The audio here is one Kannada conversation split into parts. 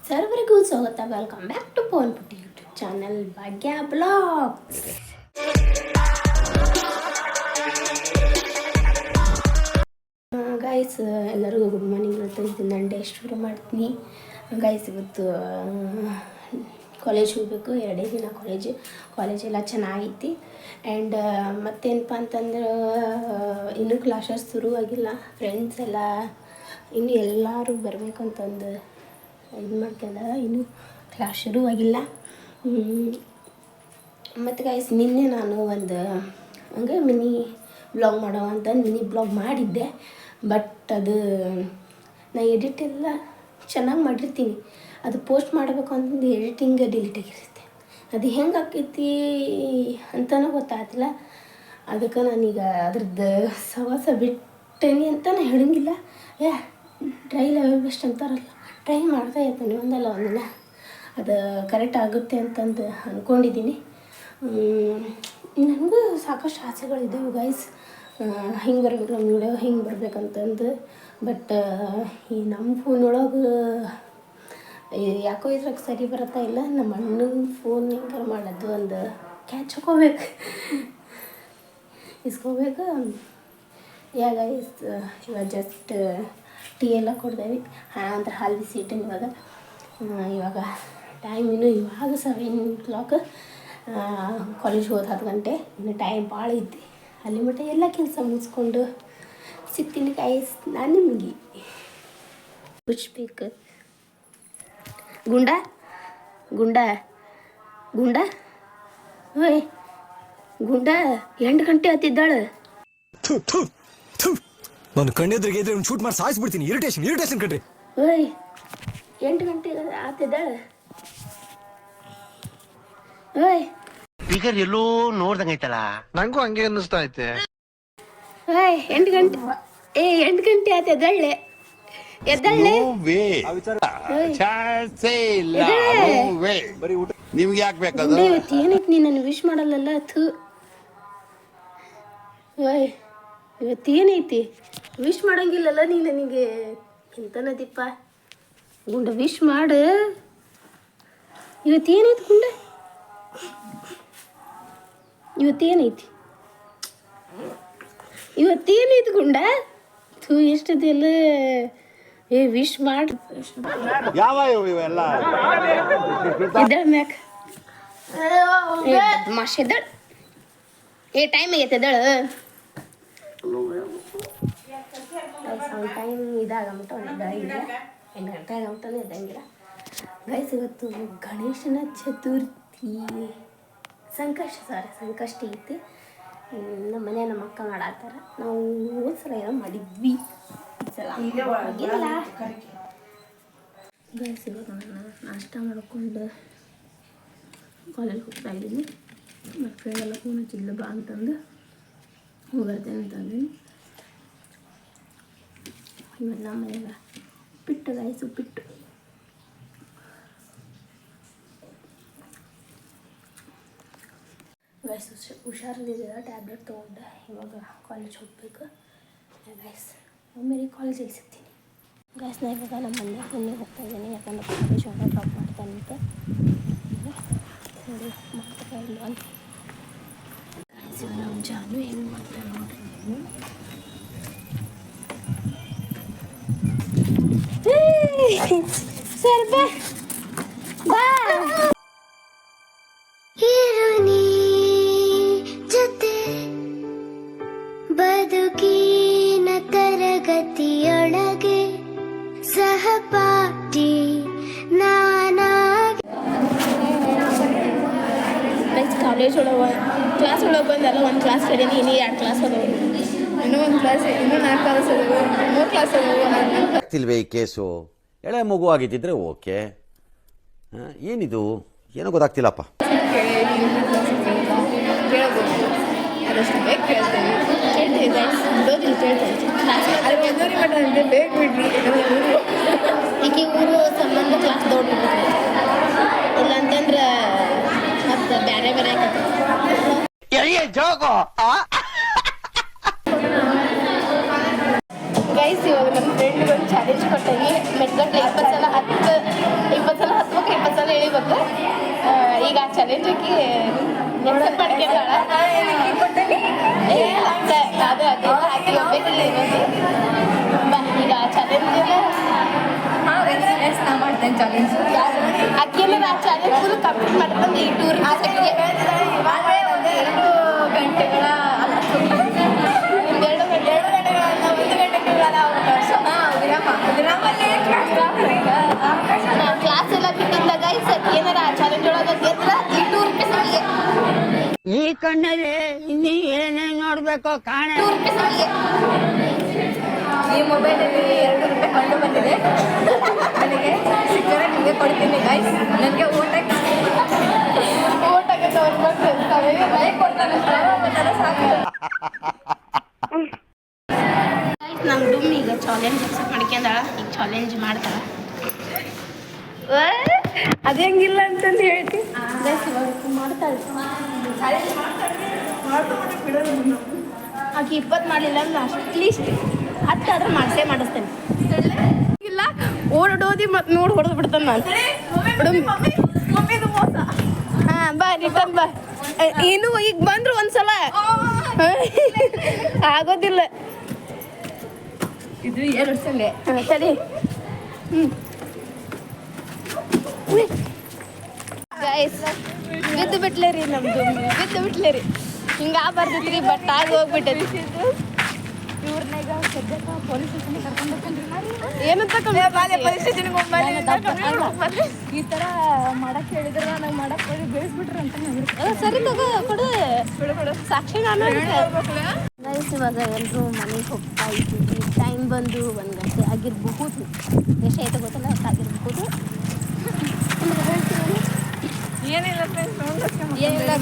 ಸರ್ವರಿಗೂ ಸ್ವಾಗತ. ವೆಲ್ಕಮ್ ಬ್ಯಾಕ್ ಟು ಪವನ್ ಪುಟ್ಟಿ YouTube channel Bhagya blogs. Guys ಎಲ್ಲರಿಗೂ ಗುಡ್ ಮಾರ್ನಿಂಗ್. ಇವತ್ತು ನಾನು ಡೇ ಶುರು ಮಾಡ್ತೀನಿ ಗೈಸ್. ಇವತ್ತು ಕಾಲೇಜ್ ಹೋಗಬೇಕು, 2 ದಿನ ಕಾಲೇಜೆಲ್ಲ ಚೆನ್ನಾಗೈತಿ. ಆ್ಯಂಡ್ ಮತ್ತೇನಪ್ಪ ಅಂತಂದ್ರೆ ಇನ್ನೂ ಕ್ಲಾಸಸ್ ಶುರು ಆಗಿಲ್ಲ. ಫ್ರೆಂಡ್ಸ್ ಎಲ್ಲ ಇನ್ನು ಎಲ್ಲರೂ ಬರಬೇಕಂತಂದು ಇದು ಮಾಡ್ಕೊಂಡಾರ. ಇನ್ನೂ ಕ್ಲಾಸ್ ಶುರುವಾಗಿಲ್ಲ. ಮತ್ತು ಗೈಸ್ ನಿನ್ನೆ ನಾನು ಒಂದು ಹಂಗೆ ಮಿನಿ ಬ್ಲಾಗ್ ಮಾಡೋ ಅಂತ ಮಿನಿ ಬ್ಲಾಗ್ ಮಾಡಿದ್ದೆ. ಬಟ್ ಅದು ನಾ ಎಡಿಟ್ ಎಲ್ಲ ಚೆನ್ನಾಗಿ ಮಾಡಿರ್ತೀನಿ, ಅದು ಪೋಸ್ಟ್ ಮಾಡಬೇಕು ಅಂತಂದು ಎಡಿಟಿಂಗ್ ಡಿಲೀಟ್ ಆಗಿರುತ್ತೆ. ಅದು ಹೆಂಗೆ ಆಕೈತಿ ಅಂತಲೂ ಗೊತ್ತಾಗ್ತಿಲ್ಲ. ಅದಕ್ಕೆ ನಾನೀಗ ಅದ್ರದ್ದು ಸವಾಸ ಬಿಟ್ಟೇನಿ ಅಂತ ನಾನು ಹೇಳಂಗಿಲ್ಲ. ಟ್ರೈ ಲೆವೆಲ್ ಬೆಸ್ಟ್ ಅಂತಾರಲ್ಲ, ಟ್ರೈ ಮಾಡ್ತಾ ಇರ್ತೀನಿ ಒಂದಲ್ಲ ಒಂದಿನ. ಅದು ಕರೆಕ್ಟ್ ಆಗುತ್ತೆ ಅಂತಂದು ಅಂದ್ಕೊಂಡಿದ್ದೀನಿ. ನನಗೂ ಸಾಕಷ್ಟು ಆಸೆಗಳಿದ್ದಾವೆ ಗೈಸ್, ಹಿಂಗೆ ಬರ್ಬೇಕು ನಮ್ಮ ವಿಡಿಯೋ ಹಿಂಗೆ ಬರ್ಬೇಕಂತಂದು. ಬಟ್ ಈ ನಮ್ಮ ಫೋನ್ ಒಳಗೆ ಯಾಕೋ ಇದ್ರಾಗ ಸರಿ ಬರುತ್ತಾ ಇಲ್ಲ. ನಮ್ಮ ಅಣ್ಣನ ಫೋನ್ ಹೆಂಗಾರು ಮಾಡೋದು ಒಂದು ಕ್ಯಾಚ್ ಹಾಕೋಬೇಕು, ಇಸ್ಕೋಬೇಕು. ಗೈಸ್ ಇವಾಗ ಜಸ್ಟ್ ಟೀ ಎಲ್ಲ ಕೊಡ್ದೇವಿ, ಅಂದ್ರೆ ಹಾಲು ಬಿಸಿ ಇಟ್ಟಿನಿ. ಇವಾಗ ಟೈಮ್ ಇವಾಗ 7 o'clock. ಕಾಲೇಜ್ ಹೋದ 10 ಗಂಟೆ. ಇನ್ನು ಟೈಮ್ ಭಾಳ ಐತಿ. ಅಲ್ಲಿ ಮಟ್ಟ ಎಲ್ಲ ಕೆಲಸ ಮುಗಿಸ್ಕೊಂಡು ಸಿಗ್ತೀನಿ ಗೈಸ್ ನಾನು ನಿಮಗೆ. ಹುಚ್ಬೇಕು ಗುಂಡ ಗುಂಡ ಗುಂಡ ಓಯ್ ಗುಂಡ 8 ಗಂಟೆ ಹತ್ತಿದ್ದಾಳೆ. ನಾನು ಕಣ್ಣೆದ್ರಿಗೆ ಇದ್ರೆ ಶೂಟ್ ಮಾಡಿ ಸಾಯಿಸ್ಬಿಡ್ತೀನಿ. ಇರಿಟೇಷನ್ ಕಣ್ರಿ. ಓಯ್ 8 ಗಂಟೆ ಆತಿದ್ದಾಳೆ. ಓಯ್ ಫಿಗರ್ ಎಲ್ಲೋ ನೋಡ್ದಂಗೈತಲ್ಲ, ನಂಗೂ ಹಂಗೆ ಅನ್ನಿಸ್ತಾ ಐತೆ. ಓಯ್ 8 ಗಂಟೆ 8 ಗಂಟೆ ಆತ ಎದ್ದಳ್ಳೆ. ನಿಮ್ಗೆ ಯಾಕೆ ಬೇಕದು? ಇವತ್ತು ಏನೈತಿ, ನೀ ನನ್ನ ವಿಶ್ ಮಾಡಲ್ಲಲ್ಲ. ಓಯ್ ಇವತ್ತು ಏನೈತಿ, ವಿಶ್ ಮಾಡಂಗಿಲ್ಲಲ್ಲ ನೀ ನನಗೆ. ಎಂತನದಿಪ್ಪ ಗುಂಡ, ವಿಶ್ ಮಾಡು. ಇವತ್ತೇನೈತಿ ಗುಂಡ, ಇವತ್ತೇನೈತಿ ಗುಂಡ? ಎಷ್ಟದೆಲ್ಲ ವಿಶ್ ಮಾಡಿ ಯಾವ ಇವೆಲ್ಲ ಎದ್ದಳ ಮ್ಯಾಕ ಮಾಷ ಎದ್ದಳ. ಟೈಮ್ ಆಗೈತೆ ಎದ್ದಳ. ಟೈಮ್ ಇದಾಗಮಟ ಎದ್ದಂಗಿಲ್ಲ, 8 ಗಂಟೆ ಆಗಮಟನೂ ಎದ್ದಂಗಿಲ್ಲ ಗೈಸ್. ಇವತ್ತು ಗಣೇಶನ ಚತುರ್ಥಿ, ಸಂಕಷ್ಟ ಐತಿ. ನಮ್ಮ ಮನೆ ನಮ್ಮ ಅಕ್ಕ ಮಾಡಾಕ್ತಾರ. ನಾವು ಹೋದ ಸಲ ಏನೋ ಮಾಡಿದ್ವಿ, ಈ ಸಲ ಆಗಿಲ್ಲ ಗೈಸ್. ಇವಾಗ ನಾನು ನಾಷ್ಟ ಮಾಡ್ಕೊಂಡು ಕಾಲೇಜ್ ಹೋಗ್ತಾ ಇದ್ದೀನಿ. ಮತ್ತು ಫ್ರೆಂಡೆಲ್ಲ ಫೋನ್ ಹಚ್ಚಿದ್ಲು ಬಾ ಅಂತಂದು ಹೋಗತ್ತೇನೆ ಅಂತಂದೀನಿ. ಇವತ್ತು ನಮ್ಮ ಮನೆಗೆ ಉಪ್ಪಿಟ್ಟು ಗೈಸ್, ಉಪ್ಪಿಟ್ಟು. ಗೈಸ್ ಹುಷಾರಿಲ್ಲ, ಟ್ಯಾಬ್ಲೆಟ್ ತೊಗೊಂಡೆ. ಇವಾಗ ಕಾಲೇಜ್ ಹೋಗ್ಬೇಕು ಗೈಸ್. ಒಮ್ಮೆಲೆ ಕಾಲೇಜಲ್ಲಿ ಸಿಗ್ತೀನಿ ಗೈಸ್. ನಾ ಇವಾಗ ನಮ್ಮ ಮನೆ ಹೋಗ್ತಾ ಇದ್ದೀನಿ, ಯಾಕಂದ್ರೆ ಕಾಲೇಜ್ ಒಳಗೆ ಡ್ರಾಪ್ ಮಾಡ್ತಾನಂತೆ. ನೋಡಿ ಮಾಡ್ತಾ ಇಲ್ಲ ಅಂತ ಗೈಸ್. ಇವಾಗ ನಮ್ಮ ಜಾನು ಹೆಂಗೆ ಮಾಡ್ತಾರೆ ನೋಡ್ರಿ ನೀವು. ಸರ್ ಬಾ ಬಾ ಬದುಕಿನ ತರಗತಿಯೊಳಗೆ ಸಹಪಾಠಿ ನಾನಾಗಿ. ಕಾಲೇಜ್ ಒಳಗೆ ಕ್ಲಾಸ್ ಒಳಗೆ ಬಂದಲ್ಲ, ಒಂದು ಕ್ಲಾಸ್ ಕಡೀನಿ, ಇನ್ನೂ 2 ಕ್ಲಾಸ್ ಅದಾವೆ. ಇನ್ನೂ 1 ಕ್ಲಾಸ್, ಇನ್ನೂ 4 ಕ್ಲಾಸ್ ಅದಾವೆ, 3 ಕ್ಲಾಸ್ ಅದಾವೆ. ತಿಲ್ವೇ ಈ ಕೇಸು ಎಳೆ ಮಗು ಆಗಿದ್ದಿದ್ರೆ ಓಕೆ. ಏನಿದು ಏನೋ ಗೊತ್ತಾಗ್ತಿಲ್ಲಪ್ಪ. ಅದಷ್ಟು ಬೇಕು ಕೇಳ್ತೇವೆ, ಬಿಡೋದಿಲ್ಲ, ಕೇಳ್ತೇವೆ. ಬೆಂದೂರಿ ಮಠ ಅಂದರೆ ಬೇಕು ಬಿಡ್ರಿ. ಈಗ ಊರು ಸಂಬಂಧ ಕ್ಲಾಸ್ ದೊಡ್ಡ ಇಲ್ಲ ಅಂತಂದ್ರೆ ಮತ್ತು ಬೇರೆ ಗೈಸ್. ಇವಾಗ ನಮ್ಮ ಫ್ರೆಂಡ್ ಒಂದು ಚಾಲೆಂಜ್ ಕೊಟ್ಟೇನಿ. ಮೆಟ್ಗಟ್ಟಲೆ 20 ಸಲ ಚಾಲೆಂಜ್. ಈಗ ಆ ಚಾಲೆಂಜಿಗೆ ಎಕ್ಸೆಪ್ಟ್ ಮಾಡ್ಕೊಂಡಾಳ. ಅದು ಹಾಕಿ ಹೋಗ್ಬೇಕಿಲ್ಲ ಇನ್ನೊಂದು. ಈಗ ಆ ಚಾಲೆಂಜ್ ನಾ ಮಾಡ್ತೇನೆ ಚಾಲೆಂಜ್. ಅಕ್ಕಿಯಲ್ಲ ಆ ಚಾಲೆಂಜ್ ಫುಲ್ ಕಂಪ್ಲೀಟ್ ಮಾಡ್ಕೊಂಡು ಈ ಟೂರ್ 2 ಗಂಟೆಗಳ ಅಲ್ಲ 2 ಗಂಟೆಗಳ 1 ಗಂಟೆಗಳ ಅವಕಾಶ. ವಿರಾಮಲ್ಲಿ ಕ್ಲಾಸ್ ಎಲ್ಲ ಬಿಟ್ಟಿದ್ದಾಗ ಏನಾರ ಆ ಚಾಲೆಂಜ್ ಒಳಗೆ ಗೆದ್ರ ಈ ₹2 ಈ ಕಣ್ಣಲ್ಲಿ ಇನ್ನೀ ಏನೇನ್ ನೋಡ್ಬೇಕೋ ಕಾಣ. ₹2 ಈ ಮೊಬೈಲಲ್ಲಿ 2 ರೂಪಾಯಿ ಕಂಡು ಬಂದಿದೆ. ನನಗೆ ಸಿಕ್ಕರೆ ನಿಮಗೆ ಕೊಡ್ತೀನಿ ಗೈಸ್. ನನಗೆ ಊಟಕ್ಕೆ ತೋರ್ಬೇಕು ಕೊಡ್ತಾರೆ ಸಾಕು. ನಮ್ಮ ಡೂಮ್ ಈಗ ಚಾಲೆಂಜ್ ಅಕ್ಸೆಪ್ಟ್ ಮಾಡ್ಕೊಂಡಾಳ. ಈಗ ಚಾಲೆಂಜ್ ಮಾಡ್ತಾಳ. ಅದು ಹೆಂಗಿಲ್ಲ ಅಂತಂದು ಹೇಳ್ತಿ. ಮಾಡ್ತಾಳೆ. ಆಕೆ 20 ಮಾಡಲಿಲ್ಲ ಅಂದ್ರೆ ಅಟ್ಲೀಸ್ಟ್ 10 ಆದ್ರೆ ಮಾಡಿಸ್ತೇನೆ. ಇಲ್ಲ ಓಡೋದಿ ಮತ್ತು ನೋಡಿ ಹೊಡೆದು ಬಿಡ್ತಾನೆ ನಾನು. ಹಾಂ ಬಾ ರಿಟರ್ನ್ ಬಾ. ಏನು ಈಗ ಬಂದ್ರು ಒಂದ್ಸಲ ಆಗೋದಿಲ್ಲ. ಇದು 2 ಸಲ. ಸರಿ ಗೈಸ್ ಬಿದ್ದು ಬಿಟ್ಲೆ ರೀ. ನಮ್ದು ಬಿದ್ದು ಬಿಟ್ಲೆ ರೀ. ಹಿಂಗೆ ಬರ್ತೈತ್ರಿ ಬಟ್ ಆಗಿ ಹೋಗ್ಬಿಟ್ಟೈತಿ. ಇವ್ರನ್ನಾಗ ಸದ್ಯಕ್ಕೆ ಪೊಲೀಸ್ ಸ್ಟೇಷನ್ಗೆ ಕರ್ಕೊಂಡು ಏನಂತ ಪೊಲೀಸ್ ಸ್ಟೇಷನ್ಗೆ ಈ ಥರ ಮಾಡಕ್ಕೆ ಹೇಳಿದ್ರೆ ನಾವು ಮಾಡಕ್ಕೆ ಬೆಳೆಸ್ಬಿಟ್ರೆ ಅಂತ ಸರಿ ತಗೋ ಕೊಡು ಸಾಕ್ಷಿ ನಾನು. ಗೈಸ್ ಇವಾಗ ಎಲ್ಲರೂ ಮನೆಗೆ ಹೋಗ್ತಾ ಇದ್ದೀವಿ. ಟೈಮ್ ಬಂದು 1 ಗಂಟೆ ಆಗಿರಬಹುದು. ಎಷ್ಟು ಆಯ್ತು ಗೊತ್ತಿಲ್ಲ, ಆಗಿರಬಹುದು. ಏನಿಲ್ಲ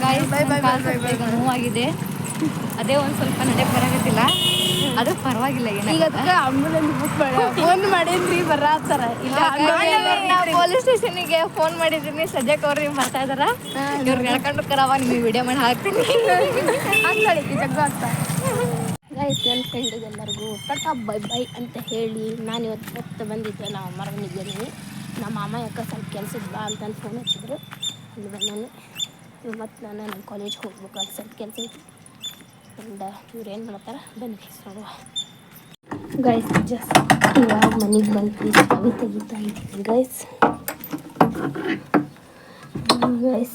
ಗಾಯ್ಸ್, ಈಗ ನೋವಾಗಿದೆ. ಅದೇ ಒಂದು ಸ್ವಲ್ಪ ನಡೆಯಕ್ಕೆ ಬರಾಗತ್ತಿಲ್ಲ. ಅದು ಪರವಾಗಿಲ್ಲ. ಈಗ ಅದಕ್ಕೆ ಆಂಬುಲೆನ್ಸ್ ಬುಕ್ ಮಾಡಿ ಫೋನ್ ಮಾಡೀನಿ ಬರತ್ತಾರ. ಇಲ್ಲ ಪೊಲೀಸ್ ಸ್ಟೇಷನಿಗೆ ಫೋನ್ ಮಾಡಿದ್ದೀನಿ. ಸದ್ಯಕ್ಕೆ ಅವ್ರು ಬರ್ತಾ ಇದಾರ. ಇವ್ರು ನಡ್ಕೊಂಡು ಕರವ ನಿಮಗೆ ವಿಡಿಯೋ ಮಾಡಿ ಹಾಕ್ತೀನಿ. ಅಂಗಡಿ ಜಗ್ಗು ಆಗ್ತಾ. ಗೈಸ್ ನನ್ನ ಫ್ರೆಂಡಿಗೆಲ್ಲರಿಗೂ ಟಾಟಾ ಬೈ ಬೈ ಅಂತ ಹೇಳಿ ನಾನು ಇವತ್ತು ಬಂದಿದ್ದೆ. ನಾವು ಅಮ್ಮರ ಮನೆಗೆ. ನಮ್ಮ ಮಾಮ ಯಾಕೆ ಸ್ವಲ್ಪ ಕೆಲ್ಸದ ಬಾ ಅಂತ ಫೋನ್ ಹಚ್ಚಿದ್ರು. ಅಲ್ಲಿ ಬಂದಾನೆ. ಮತ್ತು ನಾನು ನಮ್ಮ ಕಾಲೇಜ್ಗೆ ಹೋಗ್ಬೇಕು. ಅಲ್ಲಿ ಸ್ವಲ್ಪ ಕೆಲಸ ಐತಿ. ಅಂಡ್ ಇವ್ರು ಏನು ಮಾಡ್ತಾರೆ ಬನ್ನಿ ನೋಡುವ. ಗೈಸ್ ಜಸ್ಟ್ ಇವಾಗ ಮನೆಗೆ ಬಂದು ಚಾವಿ ತೆಗಿತಾ ಇದ್ದೀನಿ ಗೈಸ್.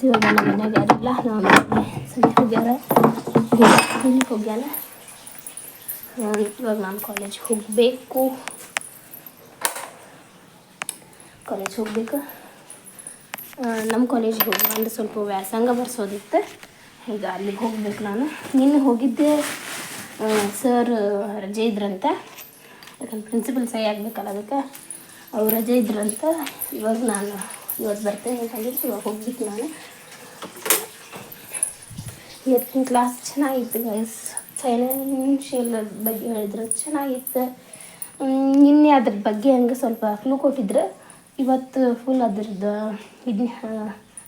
ಇವಾಗ ನಮ್ಮ ಮನೆಯಾಗ ಯಾರಿಲ್ಲ. ನಾವು ಸಂಜೆ ಹೋಗ್ಯಾರ ಹೋಗ್ಯಾನ. ಇವಾಗ ನಾನು ಕಾಲೇಜ್ಗೆ ಹೋಗಬೇಕು. ನಮ್ಮ ಕಾಲೇಜಿಗೆ ಹೋಗಿ ಒಂದು ಸ್ವಲ್ಪ ವ್ಯಾಸಂಗ ಬರ್ಸೋದಿತ್ತು. ಈಗ ಅಲ್ಲಿಗೆ ಹೋಗ್ಬೇಕು ನಾನು. ನಿನ್ನೆ ಹೋಗಿದ್ದೆ. ಸರ್ ರಜೆ ಇದ್ರಂತ. ಯಾಕಂದ್ರೆ ಪ್ರಿನ್ಸಿಪಲ್ ಸಹಿ ಆಗಬೇಕಲ್ಲ, ಅದಕ್ಕೆ ಅವ್ರು ರಜೆ ಇದ್ರಂತ. ಇವಾಗ ನಾನು ಇವತ್ತು ಬರ್ತೇನೆ ಅಂತಂದಿದ್ದು. ಇವಾಗ ಹೋಗ್ಬೇಕು ನಾನು. ಇವತ್ತಿನ ಕ್ಲಾಸ್ ಚೆನ್ನಾಗಿತ್ತು ಗೈಸ್. ಫೈನಾನ್ಷಿಯಲ್ ಬಗ್ಗೆ ಹೇಳಿದ್ರು ಚೆನ್ನಾಗಿತ್ತು. ನಿನ್ನೆ ಅದ್ರ ಬಗ್ಗೆ ಹಂಗೆ ಸ್ವಲ್ಪ ಕ್ಲೂ ಕೊಟ್ಟಿದ್ರು. ಇವತ್ತು ಫುಲ್ ಅದ್ರದ್ದು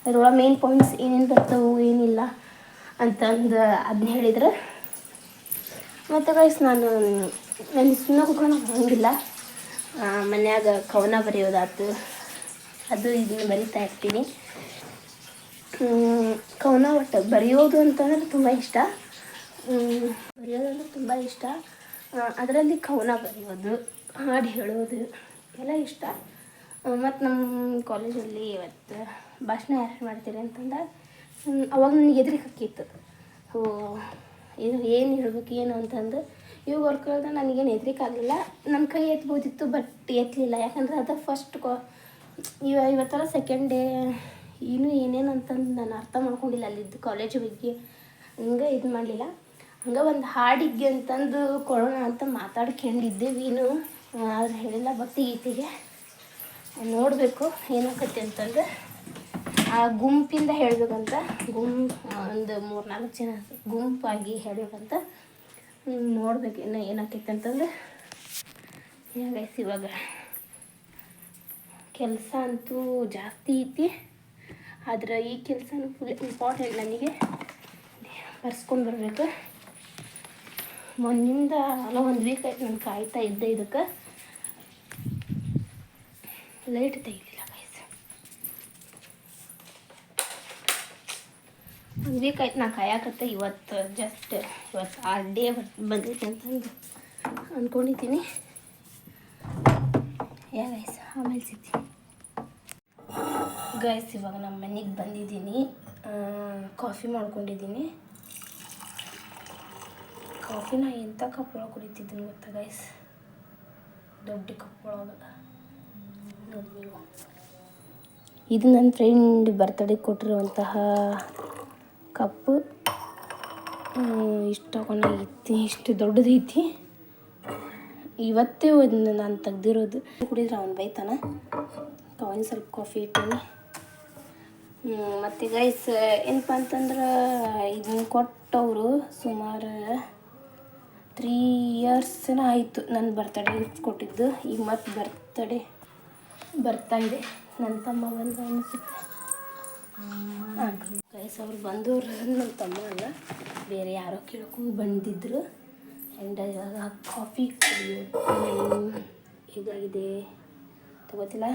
ಅದ್ರೊಳಗೆ ಮೇನ್ ಪಾಯಿಂಟ್ಸ್ ಏನೇನು ಬರ್ತವೆ ಏನಿಲ್ಲ ಅಂತಂದು ಅದನ್ನ ಹೇಳಿದ್ರು. ಮತ್ತು ಗೈಸ್ ನಾನು ಸುಮ್ಮನೆ ಕೂತ್ಕೊಂಡು ಹೋಗಿಲ್ಲ. ಮನ್ಯಾಗ ಕವನ ಬರೆಯೋದಾಯ್ತು, ಅದು ಇದನ್ನು ಬರಿತಾ ಇರ್ತೀನಿ. ಕವನ ಒಟ್ಟು ಬರೆಯೋದು ಅಂತಂದ್ರೆ ತುಂಬ ಇಷ್ಟ. ಬರೆಯೋದಂದ್ರೆ ತುಂಬ ಇಷ್ಟ. ಅದರಲ್ಲಿ ಕವನ ಬರೆಯೋದು, ಹಾಡು ಹೇಳೋದು ಎಲ್ಲ ಇಷ್ಟ. ಮತ್ತು ನಮ್ಮ ಕಾಲೇಜಲ್ಲಿ ಇವತ್ತು ಭಾಷಣ ಯಾರು ಮಾಡ್ತೀರಿ ಅಂತಂದಾಗ ಅವಾಗ ನನಗೆ ಎದುರಿಗೆ ಹಾಕಿತ್ತು. ಇದು ಏನು ಹೇಳ್ಬೇಕು ಏನು ಅಂತಂದು ಇವಾಗ ವರ್ಕಲ್ದ ನನಗೇನು ಎದುರಿಗೆ ಆಗಲಿಲ್ಲ. ನನ್ನ ಕೈ ಎತ್ಬೋದಿತ್ತು ಬಟ್ ಎತ್ತಲಿಲ್ಲ. ಯಾಕಂದ್ರೆ ಅದು ಫಸ್ಟ್ ಇವತ್ತೆಲ್ಲ ಸೆಕೆಂಡ್ ಡೇ ಏನೇನು ಅಂತಂದು ನಾನು ಅರ್ಥ ಮಾಡ್ಕೊಂಡಿಲ್ಲ. ಅಲ್ಲಿದ್ದು ಕಾಲೇಜ್ ಬಗ್ಗೆ ಹಂಗೆ ಇದು ಮಾಡಲಿಲ್ಲ. ಹಂಗೆ ಒಂದು ಹಾಡಿಗೆ ಅಂತಂದು ಕೊಡೋಣ ಅಂತ ಮಾತಾಡ್ಕೊಂಡಿದ್ದೆ. ಆದ್ರೆ ಹೇಳಿಲ್ಲ ಭಕ್ತಿಗೀತೆಗೆ. ನೋಡಬೇಕು ಏನಾಗತ್ತೆ ಅಂತಂದ್ರೆ ಆ ಗುಂಪಿಂದ ಹೇಳಬೇಕಂತ. ಒಂದು 3-4 ಜನ ಗುಂಪಾಗಿ ಹೇಳಬೇಕಂತ. ನೋಡ್ಬೇಕು ಇನ್ನು ಏನಾಕೈತೆ ಅಂತಂದ್ರೆ. ಹೇಗೈತಿ ಇವಾಗ ಕೆಲಸ ಅಂತೂ ಜಾಸ್ತಿ ಐತಿ. ಆದ್ರೆ ಈ ಕೆಲಸನೂ ಫುಲ್ ಇಂಪಾರ್ಟೆಂಟ್ ನನಗೆ. ಬರ್ಸ್ಕೊಂಡು ಬರಬೇಕು. ಮೊನ್ನಿಂದ ಅಲ್ಲ 1 ವೀಕ್ ಆಯ್ತು ನಾನು ಕಾಯ್ತಾ ಇದ್ದೆ. ಇದಕ್ಕೆ ಲೈಟ್ ತೆಗಿಲಿಲ್ಲ ಗೈಸ್. ಬೇಕಾಯ್ತು ನಾ ಕಾಯಕತ್ತೆ ಇವತ್ತು ಇವತ್ತು ಆ ಡೇ ಬಂದೈತೆ ಅಂತಂದು ಅಂದ್ಕೊಂಡಿದ್ದೀನಿ. ಗೈಸ್ ಆಮೇಲೆ ಸಿಗ್ತೀನಿ. ಗೈಸ್ ಇವಾಗ ನಮ್ಮ ಮನೆಗೆ ಬಂದಿದ್ದೀನಿ. ಕಾಫಿ ಮಾಡ್ಕೊಂಡಿದ್ದೀನಿ. ಕಾಫಿನ ಎಂಥ ಕಪ್ ಒಳಗೆ ಕುಡಿತಿದ್ದೀನಿ ಗೊತ್ತಾ ಗೈಸ್? ದೊಡ್ಡ ಕಪ್ ಒಳಗೆ ನೋಡಿ ನೀವು. ಇದು ನನ್ನ ಫ್ರೆಂಡ್ ಬರ್ತಡೇ ಕೊಟ್ಟಿರುವಂತಹ ಕಪ್ಪು. ಇಷ್ಟು ತಗೊಂಡೈತಿ, ಇಷ್ಟು ದೊಡ್ಡದೈತಿ. ಇವತ್ತೇ ಒಂದು ನಾನು ತೆಗ್ದಿರೋದು. ಕುಡಿದ್ರೆ ಅವ್ನು ಬೈತಾನ. ಅವನು ಸ್ವಲ್ಪ ಕಾಫಿ ಇಟ್ಟೀನಿ. ಮತ್ತು ಗೈಸ್ ಏನಪ್ಪ ಅಂತಂದ್ರೆ ಇದನ್ನ ಕೊಟ್ಟವರು ಸುಮಾರು 3 ಇಯರ್ಸ್ನ ಆಯಿತು ನನ್ನ ಬರ್ತಡೇ ಗಿಫ್ಟ್ ಕೊಟ್ಟಿದ್ದು. ಈಗ ಮತ್ತೆ ಬರ್ತಾಯಿದೆ. ನನ್ನ ತಮ್ಮ ಬಂದು ಅನಿಸುತ್ತೆ. ಹಾಂ ಗೈಸ್ ಅವ್ರು ಬಂದವರು ನನ್ನ ತಮ್ಮ ಅಲ್ಲ, ಬೇರೆ ಯಾರೋ ಕೇಳಕ್ಕೂ ಬಂದಿದ್ದರು. ಆ್ಯಂಡ್ ಇವಾಗ ಕಾಫಿ ಕುಡಿಯೋದು ಹೇಗಾಗಿದೆ ತಗೋತಿಲ್ಲ.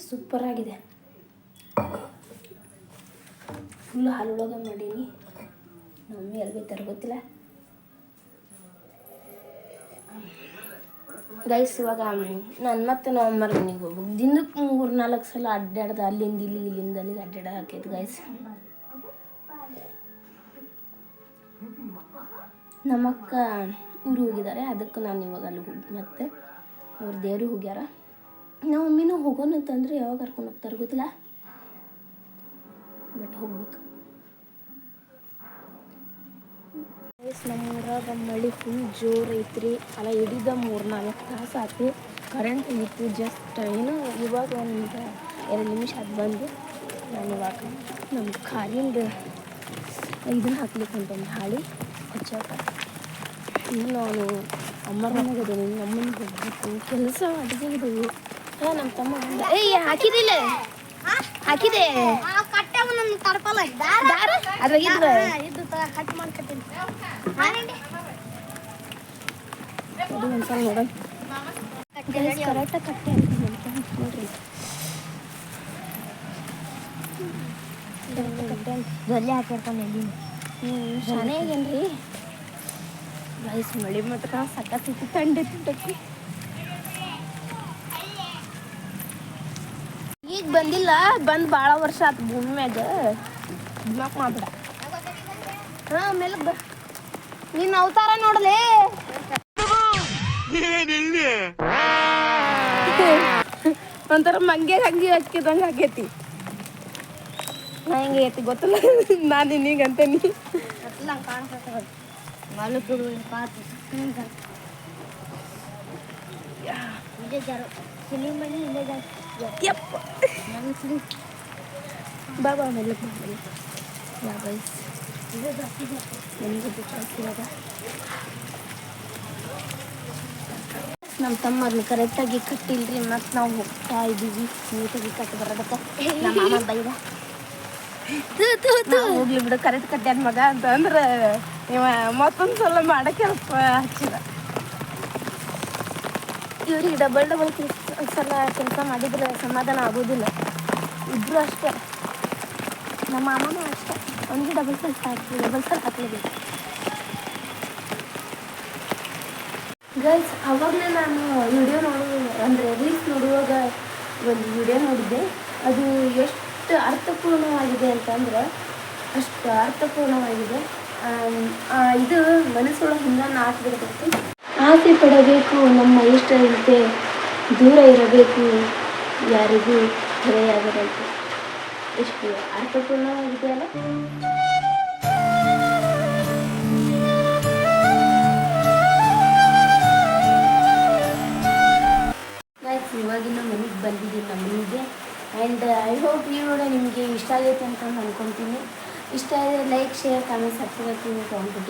ಸೂಪರಾಗಿದೆ. ಫುಲ್ಲು ಹಾಲೊಳಗೆ ಮಾಡೀನಿ. ನಮ್ಮಿ ಎಲ್ಲಿ ಬೈತಾರೆ ಗೊತ್ತಿಲ್ಲ. ಗೈಸ್ ಇವಾಗ ನಾನು ಮತ್ತೆ ನವಂಬರ್ ಮನೆಗೆ ಹೋಗ್ಬೇಕು. ದಿನಕ್ಕೆ 3-4 ಸಲ ಅಡ್ಡಾಡ್ದು ಅಲ್ಲಿಂದ ಇಲ್ಲಿಂದ ಅಲ್ಲಿಗೆ ಅಡ್ಡಾಡ ಹಾಕೈತೆ ಗೈಸ್. ನಮ್ಮಕ್ಕ ಊರು ಹೋಗಿದ್ದಾರೆ, ಅದಕ್ಕೆ ನಾನು ಇವಾಗ ಅಲ್ಲಿ ಹೋಗಿ ಮತ್ತೆ ಅವ್ರ ದೇವ್ರಿಗೆ ಹೋಗ್ಯಾರ. ನಾವು ಒಮ್ಮಿನೂ ಹೋಗೋಣ ಅಂತಂದರೆ ಯಾವಾಗ ಕರ್ಕೊಂಡು ಹೋಗ್ತಾರೆ ಗೊತ್ತಿಲ್ಲ, ಬಟ್ ಹೋಗ್ಬೇಕು. ನಮ್ಮೂರಾಗ ಮಳೆ ಫುಲ್ ಜೋರು ಐತ್ರಿ. ಅಲ್ಲ ಹಿಡಿದ 3-4 ತಾಸು ಆಯ್ತು. ಕರೆಂಟ್ ಇತ್ತು ಜಸ್ಟ್ ಏನೋ ಇವಾಗ ಒಂದು 2 ನಿಮಿಷ ಅದು ಬಂದು ನಾನು ಇವಾಗ ನಮ್ಮ ಕಾಲಿಂದ ಇದನ್ನು ಹಾಕ್ಲಿಕ್ಕೆ ಹೊಂಟೇನೆ, ಹಾಳಿ ಹಚ್ಚಾಕ. ಇನ್ನು ನಾನು ಅಮ್ಮರ ಮನೆಗೆ ಅದೇನಿ, ನಮ್ಮನಿಗೆ ಹೋಗ್ಬೇಕು. ಕೆಲಸ ಅಡುಗೆ ಇದ್ದವು. ನಮ್ಮ ತಮ್ಮ ಹಾಕಿದಿಲ್ಲ, ಹಾಕಿದೆ ಒಂದ್ಸಲ ನೋಡೋಣ. ಕರೆಕ್ಟಾಗಿ ಕಟ್ಟೆ ನೋಡ್ರಿ. ಜೊಲ್ಲೆ ಹಾಕಿರ್ತಾನೆ ಎಲ್ಲಿ ಚೆನ್ನಾಗೇನ್ರಿ ಗೈಸ್. ಮಳೆ ಮಾತ್ರ ಸಖತ್ತೈತಿ, ತಂಡೈತಿ. ಈಗ ಬಂದಿಲ್ಲ, ಬಂದು ಭಾಳ ವರ್ಷ ಆಯ್ತು ಭೂಮಿ ಮ್ಯಾಗ. ದಿಮಾಕ್ ಮಾಡ್ಬಿಡ. ಹಾಂ ಮೇಲಕ್ಕೆ ಬ. ನೀನು ಅವತಾರ ನೋಡಲೇ. ಒಂಥರ ಮಂಗೆ ಹಂಗೆ ಹಚ್ಕಿದಂಗೆ ಆಗೈತಿ. ನಾ ಹಿಂಗೆ ಐತಿ ಗೊತ್ತಿಲ್ಲ, ನಾನು ನಿನಗೆ ಅಂತೇನಿ. ಯಪ್ಪ ಬಾಬಾ ಮೇಲೆ ನಮ್ಮ ತಮ್ಮ ಅದನ್ನ ಕರೆಕ್ಟಾಗಿ ಕಟ್ಟಿಲ್ರಿ. ಮತ್ತು ನಾವು ಹೋಗ್ತಾ ಇದ್ದೀವಿ ನೀಟಾಗಿ ಕಟ್ಟಿ ಬರೋದಕ್ಕೆ. ನಮ್ಮ ಮಾಮ ಬೈದ ಹೋಗ್ಲಿ ಬಿಡು ಕರೆಕ್ಟ್ ಕಟ್ಟ್ಯಾನ ಮಗ ಅಂತ ಅಂದ್ರೆ ಇವ ಮತ್ತೊಂದು ಸಲ ಮಾಡೋಕ್ಕೆ ಸ್ವಲ್ಪ ಹಚ್ಚಿದ. ಇವ್ರಿಗೆ ಡಬಲ್ ಸಲ ಕೆಲಸ ಮಾಡಿದ್ರೆ ಸಮಾಧಾನ ಆಗೋದಿಲ್ಲ. ಇಬ್ಬರು ಅಷ್ಟೇ, ನಮ್ಮ ಮಾಮನೂ ಅಷ್ಟೇ. ಅವನಿಗೆ ಡಬಲ್ ಸಲ ಹಾಕ್ಲೇಬೇಕು. ಗೈಸ್ ಅವಾಗಲೇ ನಾನು ವಿಡಿಯೋ ಅಂದರೆ ರೀಲ್ಸ್ ನೋಡುವಾಗ ಒಂದು ವಿಡಿಯೋ ನೋಡಿದ್ದೆ. ಅದು ಎಷ್ಟು ಅರ್ಥಪೂರ್ಣವಾಗಿದೆ ಅಂತಂದ್ರೆ ಅಷ್ಟು ಅರ್ಥಪೂರ್ಣವಾಗಿದೆ. ಇದು ಮನಸ್ಸೊಳಗೆ ಹಿಂಗೆ ನಾಟ್ಬಿಡ್ತೈತಿ. ಆಸೆ ಪಡಬೇಕು, ನಮ್ಮ ಇಷ್ಟದಂತೆ ದೂರ ಇರಬೇಕು, ಯಾರಿಗೂ ಹೊರೆಯಾಗಬೇಕು. ಎಷ್ಟು ಅರ್ಥಪೂರ್ಣವಾಗಿದೆ ಅಲ್ಲ. ಗೈಸ್ ಇವಾಗಿನ ಮನೆಗೆ ಬಂದಿದ್ದೀನಿ ನಮ್ಮ ಮನೆಗೆ. ಆ್ಯಂಡ್ ಐ ಹೋಪ್ ಈ ವಿಡಿಯೋ ನಿಮಗೆ ಇಷ್ಟ ಆಗೈತೆ ಅಂತ ಅಂದ್ಕೊತೀನಿ. ಇಷ್ಟ ಆದರೆ like, share, comment, subscribe to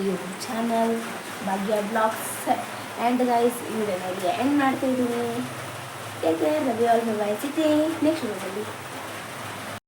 YouTube channel Bhagya blogs. And guys ಈ ವಿಡಿಯೋನಲ್ಲಿ ಎಂಡ್ ಮಾಡ್ತಾಯಿದ್ದೀನಿ. Take care, love you all, bye bye. ಸಿಗ್ತೀನಿ ನೆಕ್ಸ್ಟ್ ವಿಡಿಯೋದಲ್ಲಿ.